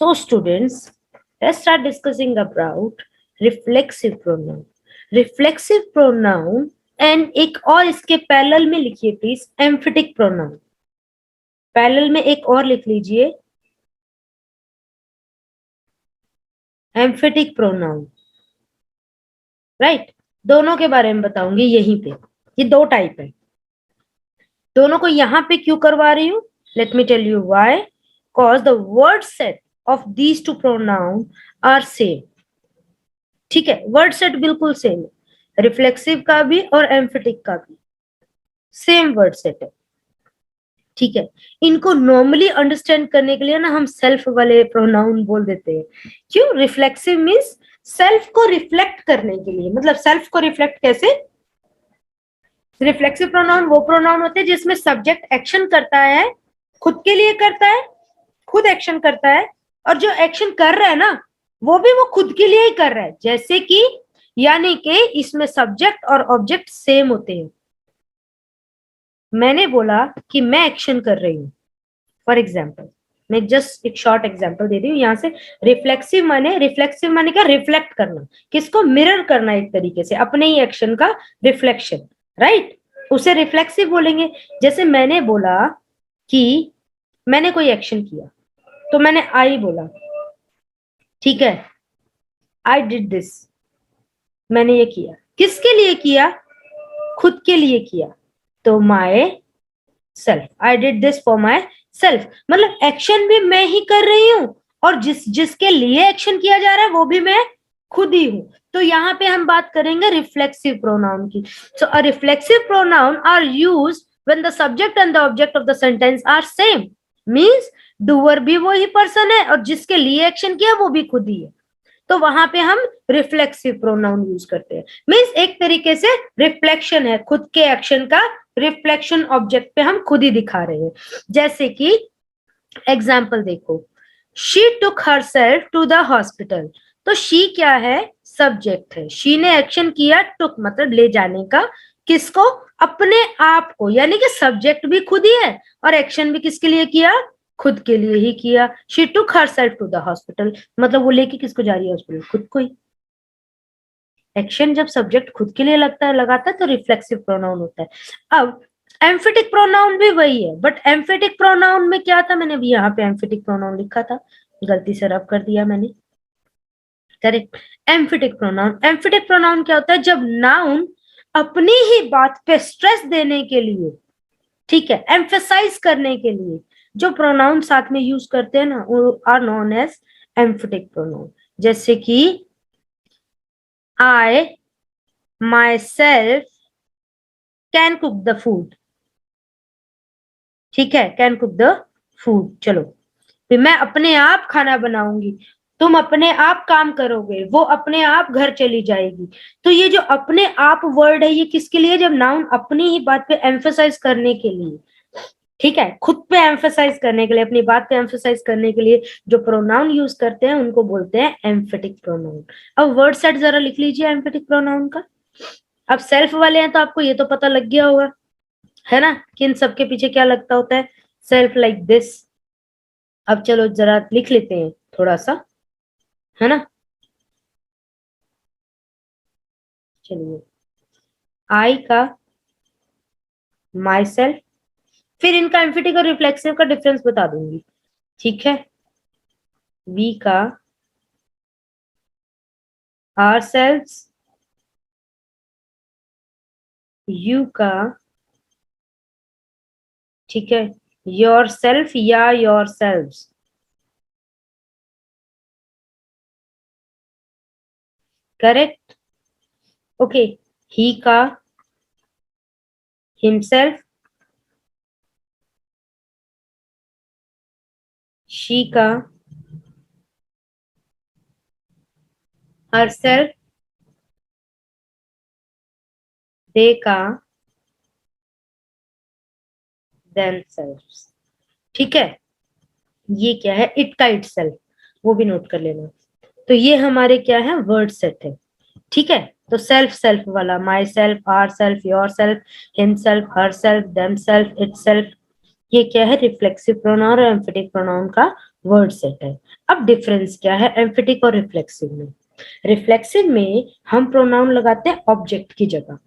So students, let's start discussing about reflexive pronoun. Reflexive pronoun and एक और इसके parallel में लिखिए प्लीज एम्फेटिक प्रोनाउन. पैरेलल में एक और लिख लीजिए एम्फेटिक प्रोनाउन. राइट, दोनों के बारे में बताऊंगी यहीं पे. ये दो टाइप है, दोनों को यहाँ पे क्यों करवा रही हूँ? Let me tell you why. Cause the word set of these two pronoun are same. ठीक है, वर्ड सेट बिल्कुल सेम है, रिफ्लेक्सिव का भी और एम्फेटिक का भी सेम वर्ड सेट है. ठीक है, इनको नॉर्मली अंडरस्टैंड करने के लिए ना हम सेल्फ वाले प्रोनाउन बोल देते हैं. क्यों? रिफ्लेक्सिव मीन्स सेल्फ को रिफ्लेक्ट करने के लिए. मतलब सेल्फ को रिफ्लेक्ट कैसे? रिफ्लेक्सिव प्रोनाउन वो प्रोनाउन होते हैं जिसमें सब्जेक्ट एक्शन करता है, खुद के लिए करता है, खुद एक्शन करता है, और जो एक्शन कर रहा है ना वो भी वो खुद के लिए ही कर रहा है. जैसे कि यानी कि इसमें सब्जेक्ट और ऑब्जेक्ट सेम होते हैं. मैंने बोला कि मैं एक्शन कर रही हूँ. फॉर एग्जाम्पल, मैं जस्ट एक शॉर्ट एग्जाम्पल दे रही हूँ यहाँ से. रिफ्लेक्सिव माने क्या? रिफ्लेक्ट करना. किसको? मिरर करना, एक तरीके से अपने ही एक्शन का रिफ्लेक्शन. राइट, उसे रिफ्लेक्सिव बोलेंगे. जैसे मैंने बोला कि मैंने कोई एक्शन किया तो मैंने आई बोला. ठीक है, आई डिड दिस. मैंने ये किया. किसके लिए किया? खुद के लिए किया. तो my self, I did this for my self. मतलब एक्शन भी मैं ही कर रही हूँ और जिसके लिए एक्शन किया जा रहा है वो भी मैं खुद ही हूँ. तो यहाँ पे हम बात करेंगे रिफ्लेक्सिव प्रोनाउन की. So a reflexive pronoun are used when the subject and the object of the sentence are same. Means doer भी वही पर्सन है और जिसके लिए एक्शन किया वो भी खुद ही है. तो वहां पे हम रिफ्लेक्सिव प्रोनाउन यूज करते हैं. मीन्स एक तरीके से रिफ्लेक्शन है, खुद के एक्शन का रिफ्लेक्शन ऑब्जेक्ट पे हम खुद ही दिखा रहे हैं. जैसे कि एग्जाम्पल देखो, she took herself to the hospital. तो शी क्या है? सब्जेक्ट है. शी ने एक्शन किया, टुक मतलब ले जाने का. किसको? अपने आप को. यानी कि सब्जेक्ट भी खुद ही है और एक्शन भी किसके लिए किया? खुद के लिए ही किया. She took herself to the hospital मतलब वो लेके किसको जा रही है हॉस्पिटल? खुद को ही. एक्शन जब सब्जेक्ट खुद के लिए लगाता है तो रिफ्लेक्सिव प्रोनाउन होता है. अब एम्फेटिक प्रोनाउन भी वही है, बट एम्फेटिक प्रोनाउन में क्या था? मैंने भी यहाँ पे एम्फेटिक प्रोनाउन लिखा था, गलती से रब कर दिया मैंने. करेक्ट. एम्फेटिक प्रोनाउन क्या होता है? जब नाउन अपनी ही बात पे स्ट्रेस देने के लिए, ठीक है, एम्फेसाइज करने के लिए जो प्रोनाउन साथ में यूज करते हैं ना वो are known as emphatic pronoun. जैसे कि I myself can cook the food. ठीक है, कैन कुक द फूड. चलो, फिर मैं अपने आप खाना बनाऊंगी, तुम अपने आप काम करोगे, वो अपने आप घर चली जाएगी. तो ये जो अपने आप वर्ड है ये किसके लिए? जब नाउन अपनी ही बात पे एम्फेसाइज करने के लिए, ठीक है, खुद पे एम्फेसाइज करने के लिए, अपनी बात पे एम्फेसाइज करने के लिए जो प्रोनाउन यूज करते हैं उनको बोलते हैं एम्फेटिक प्रोनाउन. अब वर्ड सेट जरा लिख लीजिए एम्फेटिक प्रोनाउन का. अब सेल्फ वाले हैं तो आपको ये तो पता लग गया होगा, है ना, कि इन सबके पीछे क्या लगता होता है? Self like this. अब चलो जरा लिख लेते हैं थोड़ा सा, है ना. चलिए, आई का माई सेल्फ, फिर इनका एम्फेटिक और रिफ्लेक्सिव का डिफरेंस बता दूंगी. ठीक है, वी का आवर सेल्व्स, यू का, ठीक है, योर सेल्फ या योर सेल्व्स. करेक्ट. ओके, ही का हिमसेल्फ, शी का herself, they का themselves. ठीक है, ये क्या है? इट का itself, वो भी नोट कर लेना. तो ये हमारे क्या है? वर्ड सेट है. ठीक है, तो सेल्फ वाला my self, our self, your self, himself, herself, themself, itself, ये क्या है? रिफ्लेक्सिव प्रोनाउन और एम्फेटिक प्रोनाउन का वर्ड सेट है। अब डिफरेंस क्या है एम्फेटिक और रिफ्लेक्सिव में? रिफ्लेक्सिव में हम प्रोनाउन लगाते हैं ऑब्जेक्ट की जगह,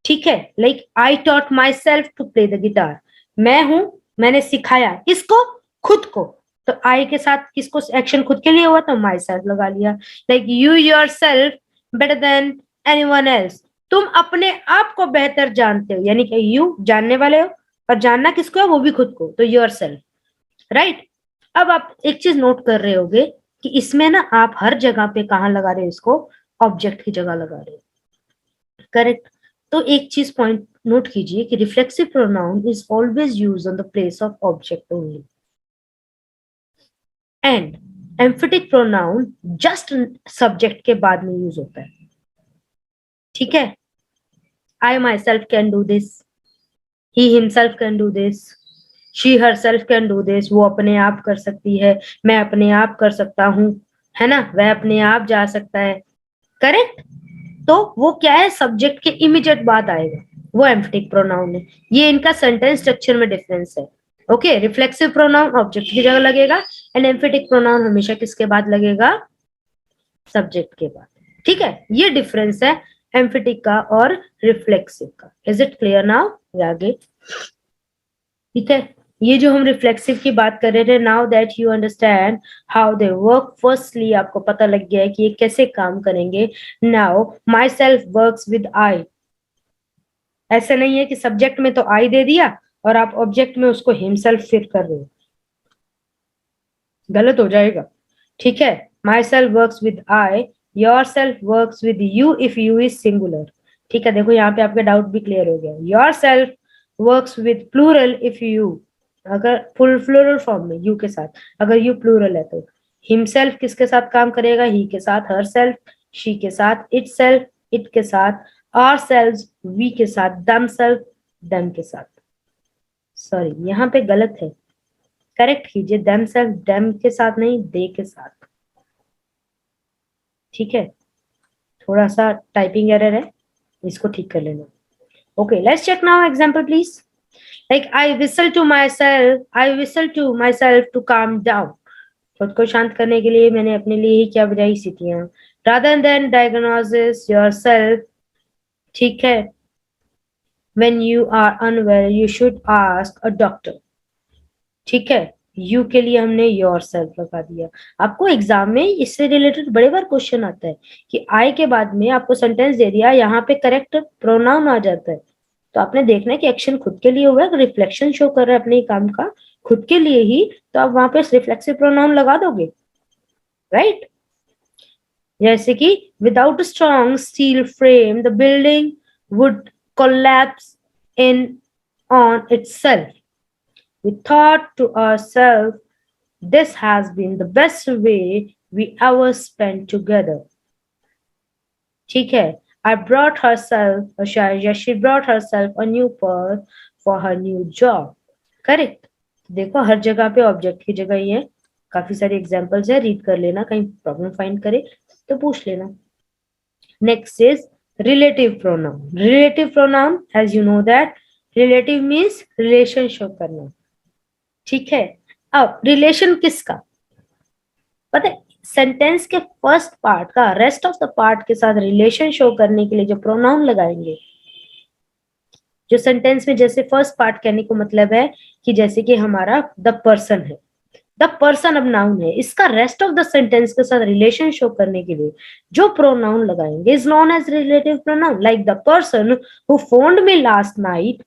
ठीक है, like I taught my self to play the guitar, मैं हूं, मैंने सिखाया, किसको? खुद को। तो आई के साथ किसको एक्शन खुद के लिए हुआ तो माई सेल्फ लगा लिया। Like you your self better than anyone else, तुम अपने आप को बेहतर जानते हो, यानी कि यू जानने वाले हो, और जानना किसको है? वो भी खुद को, तो योर सेल्फ, राइट। अब आप एक चीज नोट कर रहे होगे कि इसमें ना आप हर जगह पे कहाँ लगा रहे हो इसको? ऑब्जेक्ट की जगह लगा रहे हो, करेक्ट। तो एक चीज पॉइंट नोट कीजिए कि reflexive pronoun is always use on the place of object only, and emphatic pronoun just subject के बाद में यूज होता है, ठीक है। I myself can do this, he himself can do this, she herself can do this, वो अपने आप कर सकती है, मैं अपने आप कर सकता हूँ, है ना, वह अपने आप जा सकता है, करेक्ट। तो वो क्या है? सब्जेक्ट के इमीडिएट बाद आएगा, वो एम्फेटिक प्रोनाउन है। ये इनका सेंटेंस स्ट्रक्चर में डिफरेंस है। ओके, रिफ्लेक्सिव प्रोनाउन ऑब्जेक्ट की जगह लगेगा, एंड एम्फेटिक प्रोनाउन हमेशा किसके बाद लगेगा? सब्जेक्ट के बाद, ठीक है। ये डिफरेंस है एम्फेटिक का और रिफ्लेक्सिव का। Is it clear now? आगे, ठीक है। ये जो हम रिफ्लेक्सिव की बात कर रहे थे, now that you understand how they work, firstly आपको पता लग गया है कि ये कैसे काम करेंगे। Now my self works with I, ऐसा नहीं है कि सब्जेक्ट में तो आई दे दिया और आप ऑब्जेक्ट में उसको हिमसेल्फ फिट कर रहे हो, गलत हो जाएगा, ठीक है। My self works with I, your self works with you if you is singular, ठीक है। देखो यहाँ पे आपका डाउट भी क्लियर हो गया। Your self works with plural if you, अगर फुल प्लूरल फॉर्म में यू के साथ, अगर यू प्लूरल है तो हिमसेल्फ किसके साथ काम करेगा? ही के साथ, हर सेल्फ शी के साथ, इट सेल्फ इट के साथ, आर सेल्फ वी के साथ, दम सेल्फ दम के साथ। सॉरी यहाँ पे गलत है, करेक्ट कीजिए, दम सेल्फ दम के साथ नहीं, दे के साथ, ठीक है। थोड़ा सा टाइपिंग एरर है, इसको ठीक कर लेना। Okay, let's check now example please. Like I whistle to my self, I whistle to my self to calm down, खुद को शांत करने के लिए मैंने अपने लिए ही क्या बजाई? सीटियां। रादर देन डायग्नोसिस योरसेल्फ, ठीक है, when you are unwell you should ask a doctor, ठीक है। यू के लिए हमने योर सेल्फ लगा दिया। आपको एग्जाम में इससे रिलेटेड बड़े बार क्वेश्चन आता है कि आई के बाद में आपको सेंटेंस दे दिया, यहाँ पे करेक्ट प्रोनाउन आ जाता है, तो आपने देखना है कि एक्शन खुद के लिए हुआ है, रिफ्लेक्शन शो कर रहा है अपने काम का खुद के लिए ही, तो आप वहां पे रिफ्लेक्सिव प्रोनाउन लगा दोगे, राइट। जैसे कि without strong steel frame the building would collapse in on itself, we thought to ourselves, this has been the best way we ever spent together, ठीक है। I brought herself, or she brought herself a new purse for her new job, correct. देखो हर जगह पे object की जगह ही है, काफी सारे एग्जांपल्स है, रीड कर लेना, कहीं प्रॉब्लम फाइंड करे तो पूछ लेना। Next is relative pronoun. Relative pronoun as you know that relative means relation show करना, ठीक है। अब रिलेशन किसका पता है? सेंटेंस के फर्स्ट पार्ट का रेस्ट ऑफ द पार्ट के साथ रिलेशन शो करने के लिए जो प्रोनाउन लगाएंगे, जो सेंटेंस में जैसे फर्स्ट पार्ट कहने को मतलब है कि जैसे कि हमारा द पर्सन है, द पर्सन अब नाउन है, इसका रेस्ट ऑफ द सेंटेंस के साथ रिलेशन शो करने के लिए जो प्रोनाउन लगाएंगे is known as relative pronoun. Like the person who phoned me last night,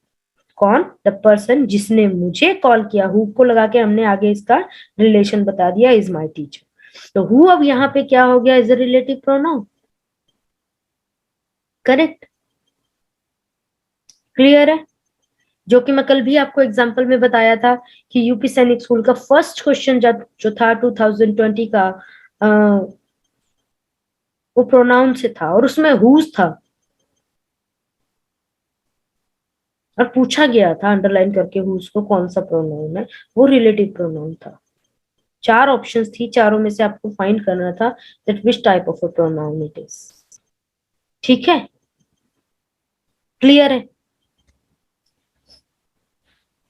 कौन? द पर्सन जिसने मुझे कॉल किया, हु को लगा के हमने आगे इसका रिलेशन बता दिया, इज माई टीचर। तो हु अब यहाँ पे क्या हो गया? Is a relative pronoun, correct, clear है। जो कि मैं कल भी आपको एग्जांपल में बताया था कि यूपी सैनिक स्कूल का फर्स्ट क्वेश्चन जो था 2020 का, वो प्रोनाउन से था और उसमें हुज था और पूछा गया था अंडरलाइन करके हुज को कौन सा प्रोनाउन है, वो रिलेटिव प्रोनाउन था। 4 ऑप्शंस थी, चारों में से आपको फाइंड करना था that which type of a pronoun it is, ठीक है, क्लियर है।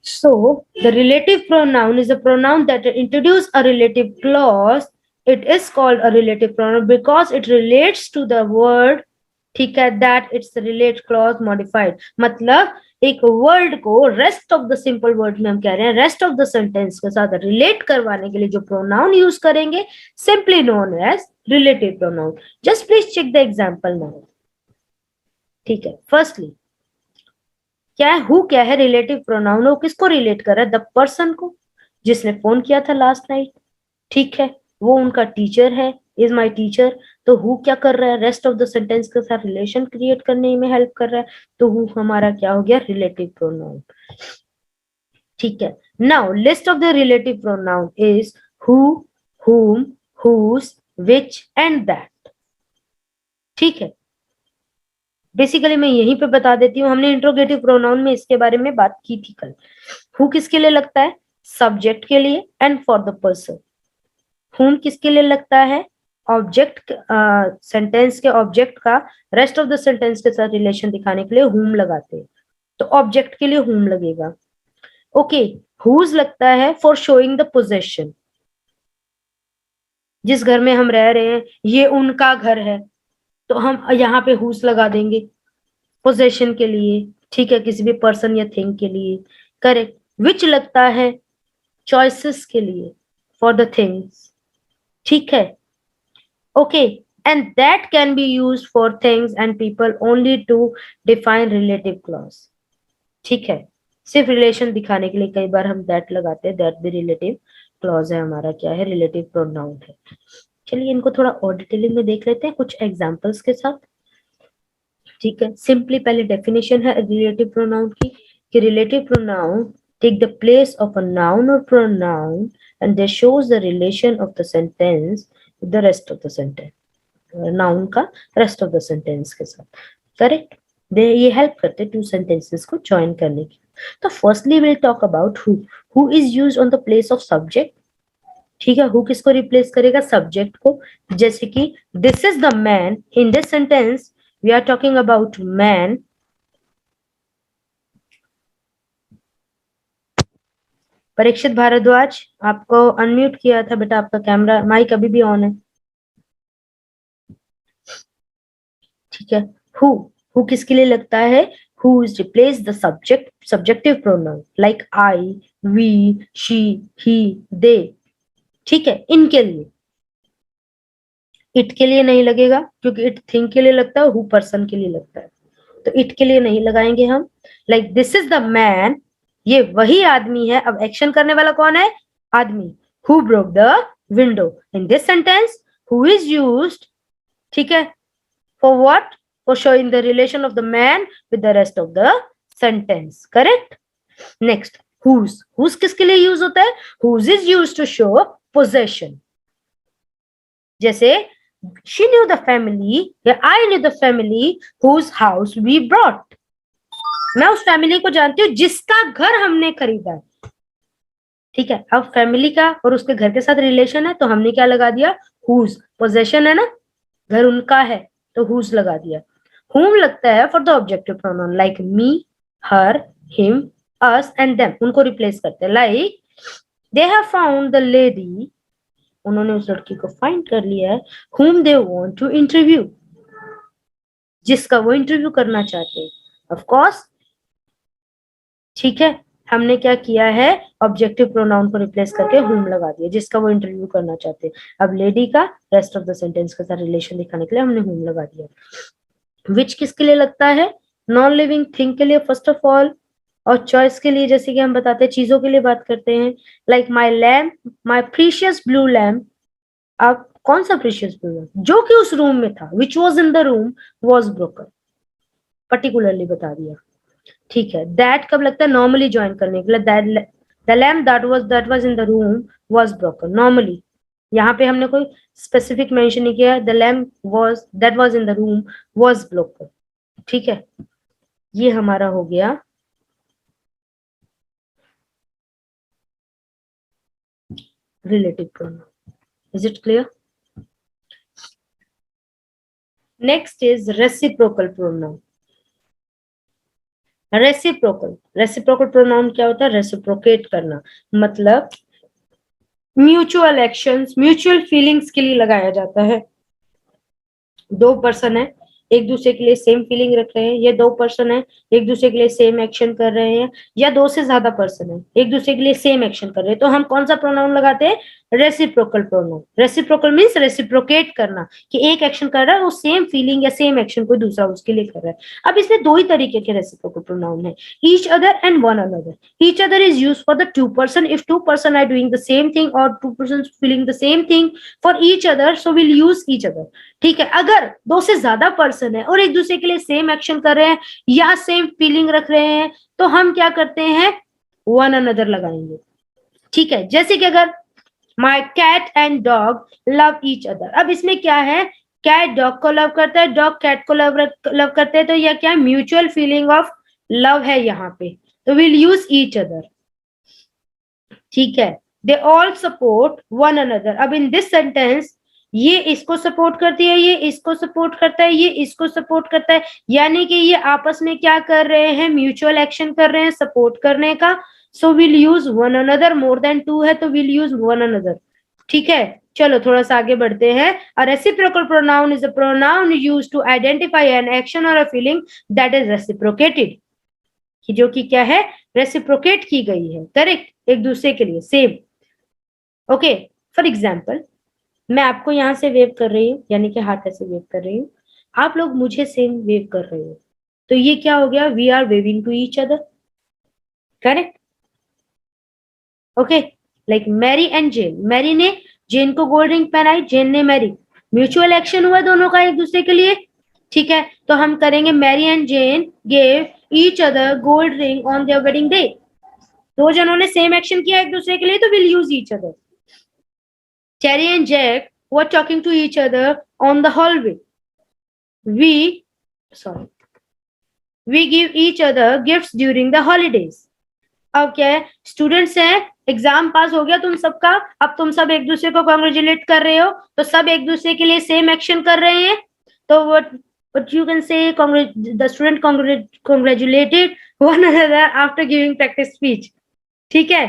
So the relative pronoun is a pronoun that introduce a relative clause. It is called a relative pronoun because it relates to the word, ठीक है, that its relate clause modified. मतलब एक word को rest of the simple word में हम कह रहे हैं रेस्ट ऑफ द सेंटेंस के साथ रिलेट करवाने के लिए जो प्रोनाउन यूज करेंगे, simply known as relative pronoun. Just please check the example now. ठीक है, फर्स्टली क्या है, हु क्या है, रिलेटिव प्रोनाउन. वो किसको रिलेट कर रहा है, द पर्सन को जिसने फोन किया था लास्ट नाइट. ठीक है, वो उनका टीचर है, इज माई टीचर. तो हु क्या कर रहा है, रेस्ट ऑफ द सेंटेंस के साथ रिलेशन क्रिएट करने में हेल्प कर रहा है. तो हु हमारा क्या हो गया, रिलेटिव प्रोनाउन. ठीक है, now list of the relative pronoun is who, whom, whose, which and that. ठीक है, बेसिकली मैं यहीं पे बता देती हूँ, हमने इंट्रोगेटिव प्रोनाउन में इसके बारे में बात की थी कल. हु किसके लिए लगता है, सब्जेक्ट के लिए एंड फॉर द पर्सन. हुम किसके लिए लगता है, ऑब्जेक्ट, सेंटेंस के ऑब्जेक्ट का रेस्ट ऑफ द सेंटेंस के साथ रिलेशन दिखाने के लिए हुम लगाते हैं, तो ऑब्जेक्ट के लिए हुम लगेगा. ओके, हुज लगता है फॉर शोइंग द पोजेशन. जिस घर में हम रह रहे हैं ये उनका घर है, तो हम यहाँ पे हुज लगा देंगे पोजेशन के लिए. ठीक है, किसी भी पर्सन या थिंग के लिए. करेक्ट. विच लगता है चॉइसेस के लिए, फॉर द थिंग्स. ठीक है, okay. And that can be used for things and people only to define relative clause. ठीक है, सिर्फ रिलेशन दिखाने के लिए कई बार हम दैट लगाते हैं, दैट भी रिलेटिव क्लॉज है, हमारा क्या है, रिलेटिव प्रोनाउन है. चलिए इनको थोड़ा और डिटेलिंग में देख लेते हैं कुछ एग्जांपल्स के साथ. ठीक है, सिंपली पहले डेफिनेशन है रिलेटिव प्रोनाउन की, कि relative pronoun take the place of a noun और pronoun and they shows the relation of the sentence with the rest of the sentence. Noun का रेस्ट ऑफ द सेंटेंस के साथ. Correct, ये help करते two sentences को join करने की. तो firstly will talk about who. Who is used on the place of subject. ठीक है, हु किसको रिप्लेस करेगा, सब्जेक्ट को. जैसे कि this is the man, in this sentence we are talking about man. Parikshit Bhardwaj, आपको अनम्यूट किया था बेटा, आपका कैमरा माइक अभी भी ऑन है. ठीक है, हु किसके लिए लगता है, who is replace the subjective pronoun like I, we, she, he, they. ठीक है, इनके लिए. इट के लिए नहीं लगेगा क्योंकि इट थिंग के लिए लगता है, हु पर्सन के लिए लगता है, तो इट के लिए नहीं लगाएंगे हम. Like this is the man, ये वही आदमी है. अब एक्शन करने वाला कौन है, आदमी. Who broke the window. In this sentence who is used, ठीक है, for what, for showing the relation of the man with the rest of the sentence. Correct. Next, whose किसके लिए यूज होता है, whose is used to show possession. जैसे she knew the family या I knew the family whose house we brought. मैं उस family को जानती हूँ जिसका घर हमने खरीदा है. ठीक है, अब फैमिली का और उसके घर के साथ रिलेशन है, तो हमने क्या लगा दिया, whose. पोजेशन है ना, घर उनका है, तो whose लगा दिया. whom लगता है for the objective pronoun like me, her, him, us and them. उनको रिप्लेस करते हैं. Like they have found the lady, उन्होंने उस लड़की को फाइंड कर लिया है, whom they want to interview, जिसका वो इंटरव्यू करना चाहते हैं. Of course. ठीक है, हमने क्या किया है, ऑब्जेक्टिव प्रोनाउन को रिप्लेस करके whom लगा दिया, जिसका वो इंटरव्यू करना चाहते हैं. अब लेडी का रेस्ट ऑफ द सेंटेंस के साथ रिलेशन दिखाने के लिए हमने whom लगा दिया. विच किसके लिए लगता है, नॉन लिविंग थिंग के लिए फर्स्ट ऑफ ऑल, और चॉइस के लिए जैसे कि हम बताते हैं चीजों के लिए बात करते हैं. Like my lamp, my precious blue lamp. अब कौन सा प्रीशियस ब्लू लैम्प, जो कि उस रूम में था, which was in the room was broken, particularly बता दिया. ठीक है, दैट कब लगता है, नॉर्मली ज्वाइन करने के लिए. The lamp that was in the room was broken. Normally यहाँ पे हमने कोई स्पेसिफिक मेंशन नहीं किया, the lamp was that was in the room was broken. ठीक है, ये हमारा हो गया relative pronoun. Is it clear? Next is reciprocal pronoun. Reciprocal, reciprocal pronoun क्या होता है? रेसिप्रोकेट करना, मतलब म्यूचुअल एक्शंस, म्यूचुअल फीलिंग्स के लिए लगाया जाता है। दो पर्सन है, एक दूसरे के लिए सेम फीलिंग रख रहे हैं, ये दो पर्सन है, एक दूसरे के लिए सेम एक्शन कर रहे हैं, या दो से ज्यादा पर्सन है, एक दूसरे के लिए सेम एक्शन कर रहे हैं, तो हम कौन सा प्रोनाउन लगाते हैं? Reciprocal pronoun. Reciprocal means reciprocate करना, कि एक एक्शन कर रहा है वो सेम फीलिंग या सेम एक्शन कोई दूसरा उसके लिए कर रहा है। अब इसमें दो ही तरीके के रेसिप्रोकल प्रोनाउन है, each other and one another. Each other is used for the two person, if two person are doing the same thing और two person feeling the same thing. For each other, so will use each other. ठीक है, अगर दो से ज्यादा person है और एक दूसरे के लिए सेम एक्शन कर रहे हैं या सेम फीलिंग रख रहे हैं, तो हम क्या करते हैं? वन अनदर लगाएंगे। ठीक है, जैसे कि अगर my cat and dog love each other, अब इसमें क्या है? कैट डॉग को लव करता है, डॉग कैट को लव करते हैं, तो यह क्या है? म्यूचुअल फीलिंग ऑफ लव है यहाँ पे, तो विल यूज ईच अदर। ठीक है, they all support one another. अब इन दिस सेंटेंस ये इसको सपोर्ट करती है, ये इसको सपोर्ट करता है, ये इसको सपोर्ट करता है, यानी कि ये आपस में क्या कर रहे हैं? म्यूचुअल एक्शन कर रहे हैं सपोर्ट करने का। So will use one another, more than two है तो विल यूज वन अनदर। ठीक है, चलो थोड़ा सा आगे बढ़ते हैं। A reciprocal pronoun is a pronoun used to identify an action और a feeling that is reciprocated, कि जो कि क्या है? रेसिप्रोकेट की गई है, करेक्ट, एक दूसरे के लिए सेम। ओके, फॉर एग्जाम्पल मैं आपको यहां से वेव कर रही हूँ, यानी कि हाथ ऐसे वेव कर रही हूँ, आप लोग मुझे सेम वेव कर रहे हो, तो ये क्या हो गया? We are waving to each other, correct. Okay, like Mary and Jane, Mary ने जेन को गोल्ड रिंग पहनाई, जेन ने मैरी, म्यूचुअल एक्शन हुआ दोनों का एक दूसरे के लिए। ठीक है, तो हम करेंगे Mary and Jane gave each other gold ring on their wedding day. दो जनों ने सेम एक्शन किया एक दूसरे के लिए, तो will use each other. Terry and Jack were talking to each other on the hallway. We give each other gifts during the holidays. अब क्या है? स्टूडेंट्स हैं, एग्जाम पास हो गया तुम सबका, अब तुम सब एक दूसरे को कॉन्ग्रेचुलेट कर रहे हो, तो सब एक दूसरे के लिए सेम एक्शन कर रहे हैं, तो what you can say, the student congratulated one another after giving practice speech. ठीक है,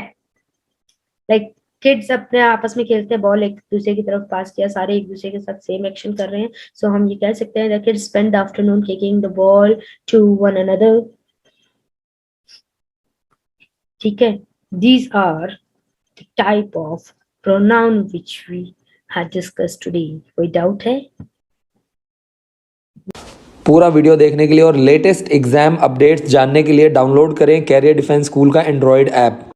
लाइक किड्स अपने आपस में खेलते हैं, बॉल एक दूसरे की तरफ पास किया, सारे एक दूसरे के साथ सेम एक्शन कर रहे हैं, सो हम ये कह सकते हैं the kids spend the afternoon kicking the ball to one another. ठीक है, these are the type of pronoun which we have discussed today. कोई डाउट है? पूरा वीडियो देखने के लिए और लेटेस्ट एग्जाम अपडेट्स जानने के लिए डाउनलोड करें कैरियर डिफेंस स्कूल का एंड्रॉयड ऐप।